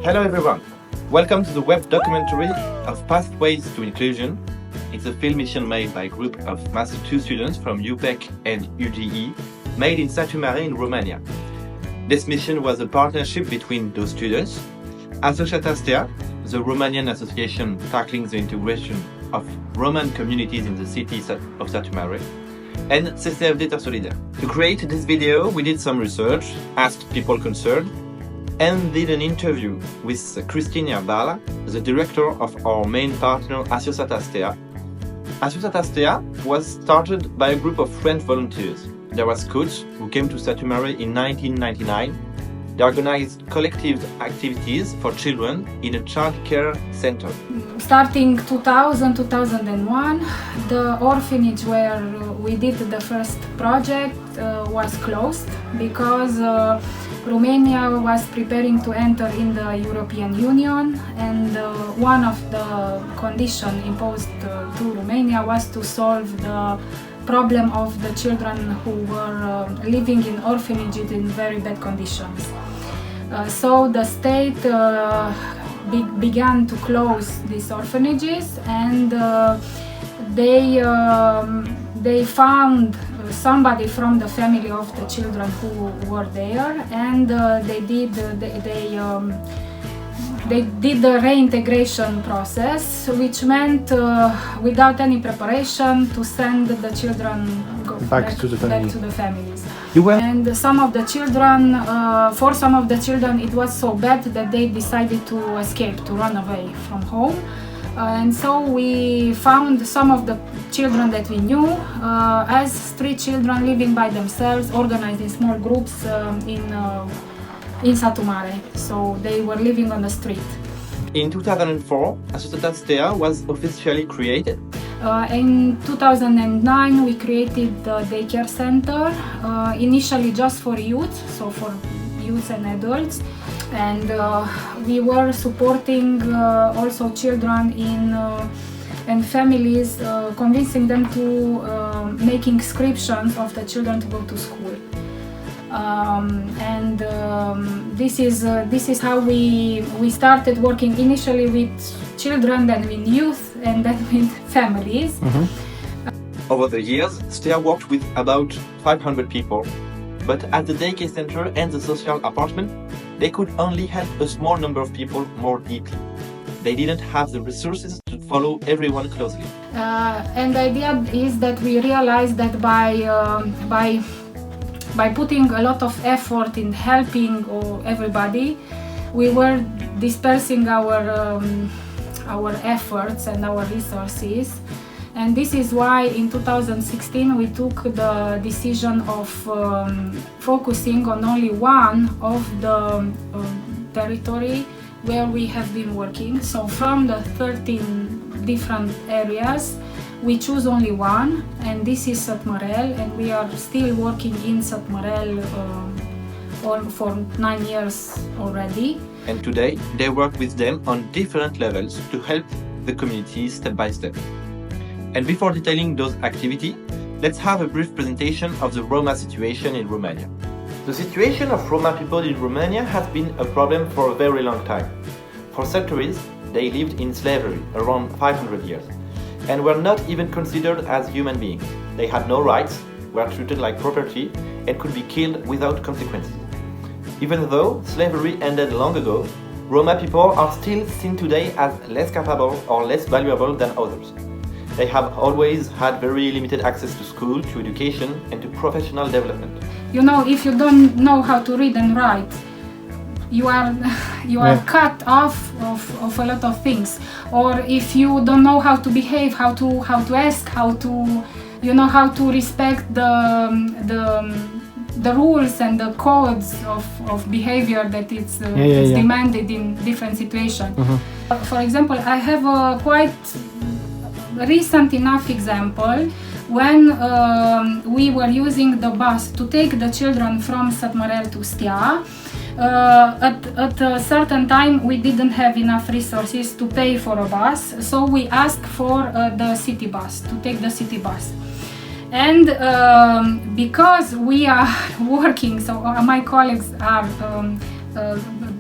Hello everyone, welcome to the web documentary of Pathways to Inclusion. It's a film mission made by a group of Master 2 students from UPEC and UGE, made in Satu Mare in Romania. This mission was a partnership between those students, Associata STEA, the Romanian association tackling the integration of Roman communities in the city of Satu Mare, and CCFD Solidaire. To create this video, we did some research, asked people concerned, and did an interview with Cristina Bala, the director of our main partner Associata STEA. Associata STEA was started by a group of French volunteers. There were scouts who came to Satu Mare in 1999. They organized collective activities for children in a child care center. Starting 2000-2001, the orphanage where we did the first project was closed because Romania was preparing to enter in the European Union, and one of the conditions imposed to Romania was to solve the problem of the children who were living in orphanages in very bad conditions. So the state began to close these orphanages, and they found somebody from the family of the children who were there, and they did the reintegration process, which meant without any preparation to send the children back to the families. And some of the children, for some of the children, it was so bad that they decided to escape, to run away from home. And so we found some of the children that we knew as street children living by themselves, organized in small groups in Satu Mare. So they were living on the street. In 2004, Associata STEA was officially created. In 2009, we created the daycare center, initially just for youth, so for youth and adults. And we were supporting also children and families, convincing them to make inscriptions of the children to go to school. This is how we started working initially with children, then with youth, and then with families. Mm-hmm. Over the years, STEA worked with about 500 people, but at the daycare center and the social apartment, they could only help a small number of people more deeply. They didn't have the resources to follow everyone closely. And the idea is that we realized that by putting a lot of effort in helping everybody, we were dispersing our efforts and our resources. And this is why in 2016 we took the decision of focusing on only one of the territory where we have been working. So from the 13 different areas, we choose only one, and this is Satu Mare, and we are still working in Satu Mare for 9 years already. And today they work with them on different levels to help the community step by step. And before detailing those activities, let's have a brief presentation of the Roma situation in Romania. The situation of Roma people in Romania has been a problem for a very long time. For centuries, they lived in slavery around 500 years and were not even considered as human beings. They had no rights, were treated like property, and could be killed without consequences. Even though slavery ended long ago, Roma people are still seen today as less capable or less valuable than others. They have always had very limited access to school, to education, and to professional development. You know, if you don't know how to read and write, you are cut off of a lot of things. Or if you don't know how to behave, how to ask, how to respect the rules and the codes of behavior that it's demanded in different situations. Mm-hmm. For example, I have a quite recent enough example when we were using the bus to take the children from Satu Mare to STEA. At a certain time we didn't have enough resources to pay for a bus, so we asked for the city bus, to take the city bus. And because we are working, so my colleagues are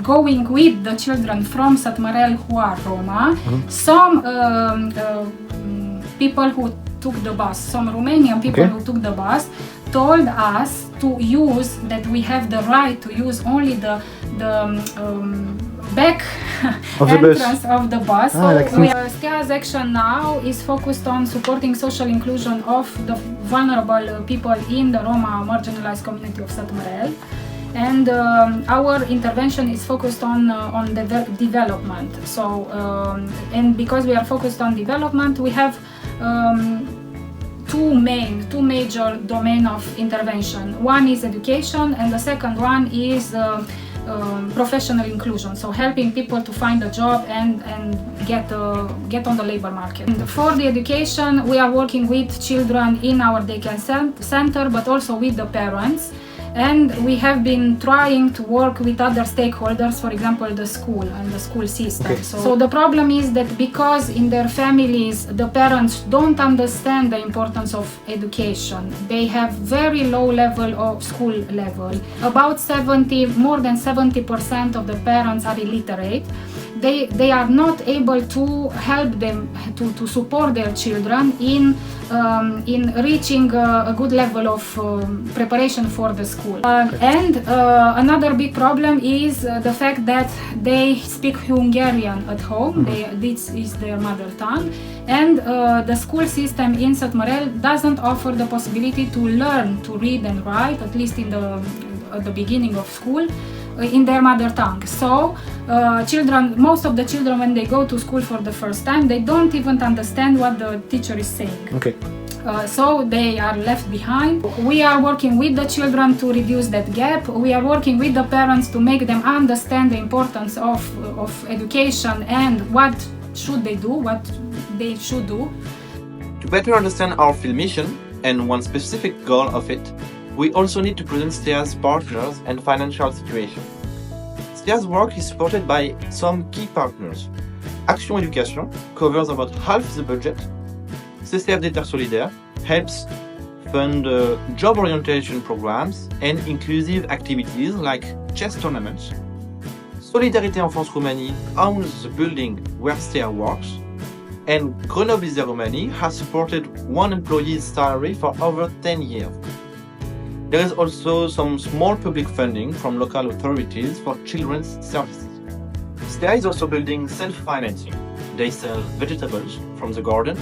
going with the children from Satu Mare who are Roma. Some people who took the bus, some Romanian people who took the bus, told us to use, that we have the right to use only the back entrance of the bus. STEA's action now is focused on supporting social inclusion of the vulnerable people in the Roma marginalized community of Satu Mare. And our intervention is focused on the development. So, and because we are focused on development, we have two major domain of intervention. One is education, and the second one is professional inclusion, so helping people to find a job and get on the labor market. And for the education, we are working with children in our daycare center, but also with the parents. And we have been trying to work with other stakeholders, for example, the school and the school system. So the problem is that because in their families the parents don't understand the importance of education, they have very low level of school level. About more than 70% of the parents are illiterate. They are not able to help them to support their children in reaching a good level of preparation for the school. And another big problem is the fact that they speak Hungarian at home. This is their mother tongue, and the school system in Satu Mare doesn't offer the possibility to learn to read and write, at least at the beginning of school, in their mother tongue. So most of the children, when they go to school for the first time, they don't even understand what the teacher is saying. So they are left behind. We are working with the children to reduce that gap. We are working with the parents to make them understand the importance of education and what should they do, what they should do. To better understand our field mission and one specific goal of it, we also need to present STEA's partners and financial situation. STEA's work is supported by some key partners. Action Education covers about half the budget. CCFD Terre Solidaire helps fund job orientation programs and inclusive activities like chess tournaments. Solidarité Enfance Roumanie owns the building where STEA works, and Grenoble is Roumanie has supported one employee's salary for over 10 years. There is also some small public funding from local authorities for children's services. STEA is also building self-financing. They sell vegetables from the garden,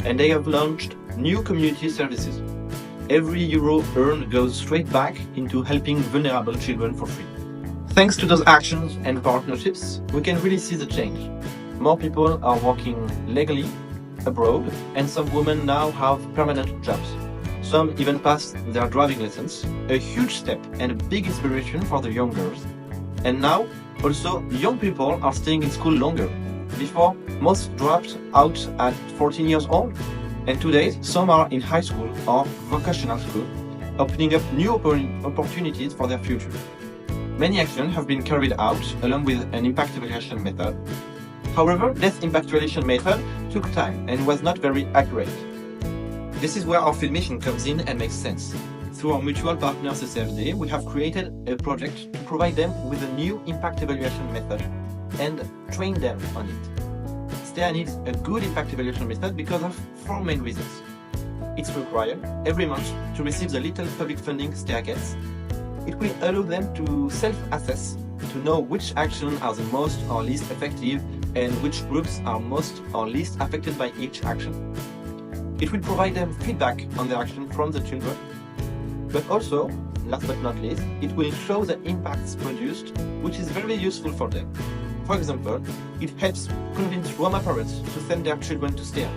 and they have launched new community services. Every euro earned goes straight back into helping vulnerable children for free. Thanks to those actions and partnerships, we can really see the change. More people are working legally abroad, and some women now have permanent jobs. Some even passed their driving lessons, a huge step and a big inspiration for the young girls. And now, also, young people are staying in school longer. Before, most dropped out at 14 years old. And today, some are in high school or vocational school, opening up new opportunities for their future. Many actions have been carried out along with an impact evaluation method. However, this impact evaluation method took time and was not very accurate. This is where our field mission comes in and makes sense. Through our mutual partner CCFD, we have created a project to provide them with a new impact evaluation method and train them on it. STEA needs a good impact evaluation method because of 4 main reasons. It's required every month to receive the little public funding STEA gets. It will allow them to self-assess, to know which actions are the most or least effective and which groups are most or least affected by each action. It will provide them feedback on their action from the children, but also, last but not least, it will show the impacts produced, which is very useful for them. For example, it helps convince Roma parents to send their children to STEA.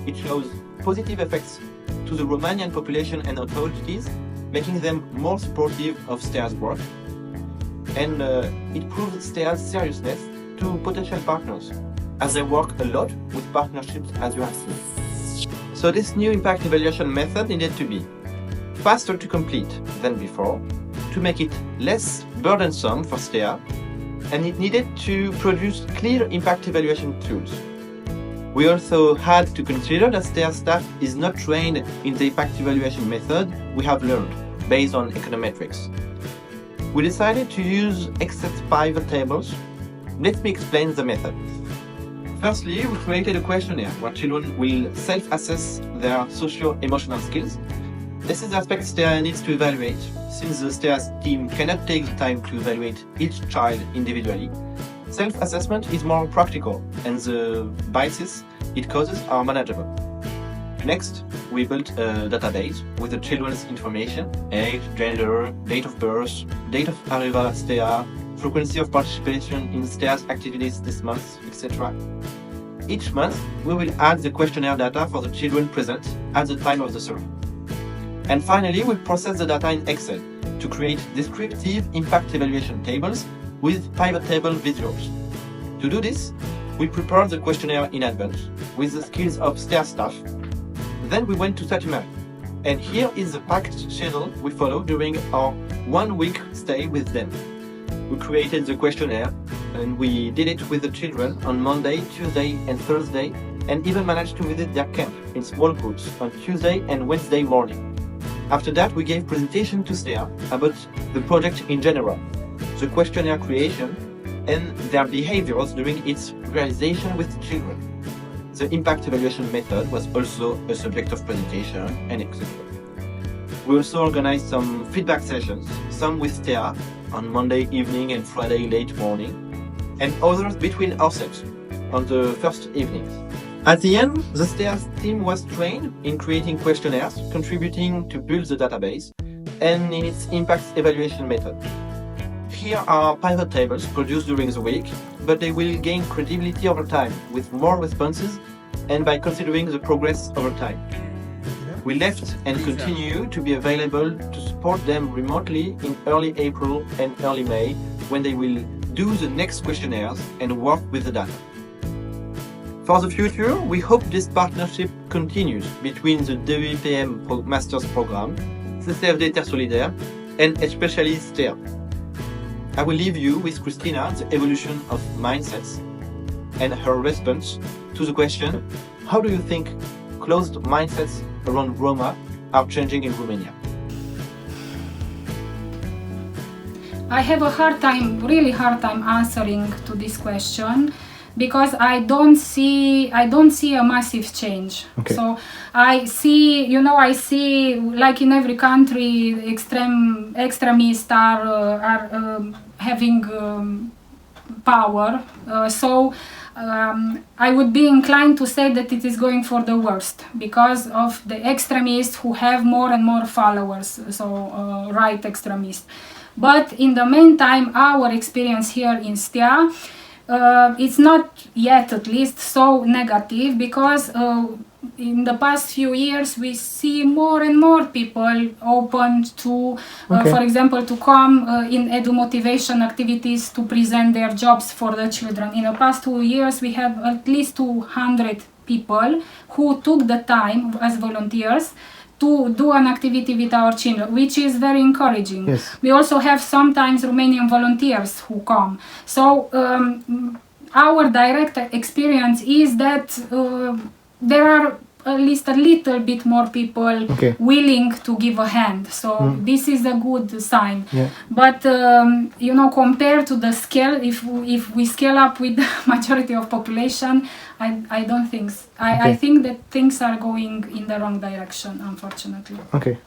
It shows positive effects to the Romanian population and authorities, making them more supportive of STEA's work. And it proves STEA's seriousness to potential partners, as they work a lot with partnerships, as you have seen. So this new impact evaluation method needed to be faster to complete than before, to make it less burdensome for STEA, and it needed to produce clear impact evaluation tools. We also had to consider that STEA staff is not trained in the impact evaluation method we have learned, based on econometrics. We decided to use Excel pivot tables. Let me explain the method. Firstly, we created a questionnaire where children will self-assess their socio-emotional skills. This is the aspect STEA needs to evaluate, since the STEA team cannot take the time to evaluate each child individually. Self-assessment is more practical, and the biases it causes are manageable. Next, we built a database with the children's information: age, gender, date of birth, date of arrival at STEA, frequency of participation in STEA's activities this month, etc. Each month, we will add the questionnaire data for the children present at the time of the survey. And finally, we process the data in Excel to create descriptive impact evaluation tables with pivot table visuals. To do this, we prepared the questionnaire in advance with the skills of STEA staff. Then we went to Satu Mare, and here is the packed schedule we followed during our 1 week stay with them. We created the questionnaire, and we did it with the children on Monday, Tuesday and Thursday, and even managed to visit their camp in small groups on Tuesday and Wednesday morning. After that, we gave presentation to STEA about the project in general, the questionnaire creation, and their behaviors during its realization with children. The impact evaluation method was also a subject of presentation, and etc. We also organized some feedback sessions, some with STEA on Monday evening and Friday late morning, and others between ourselves on the first evenings. At the end, the STEA team was trained in creating questionnaires, contributing to build the database, and in its impact evaluation method. Here are pivot tables produced during the week, but they will gain credibility over time with more responses and by considering the progress over time. We left and continue to be available to support them remotely in early April and early May, when they will do the next questionnaires and work with the data. For the future, we hope this partnership continues between the DEUPM Master's Program, CCFD Terre Solidaire, and especially STEA. I will leave you with Christina, the evolution of mindsets, and her response to the question, how do you think closed mindsets around Roma are changing in Romania? I have a really hard time answering to this question, because I don't see a massive change. Okay. So I see like in every country, extremists are having power. I would be inclined to say that it is going for the worst because of the extremists who have more and more followers, right extremists. But in the meantime, our experience here in STEA, it's not yet, at least, so negative, because in the past few years we see more and more people open to, for example, to come in edu motivation activities to present their jobs for the children. In the past 2 years we had at least 200 people who took the time as volunteers to do an activity with our children, which is very encouraging. Yes. We also have sometimes Romanian volunteers who come. So our direct experience is that there are at least a little bit more people willing to give a hand. So this is a good sign. Yeah. But compared to the scale, if we scale up with the majority of population, I don't think. I think that things are going in the wrong direction, unfortunately. Okay.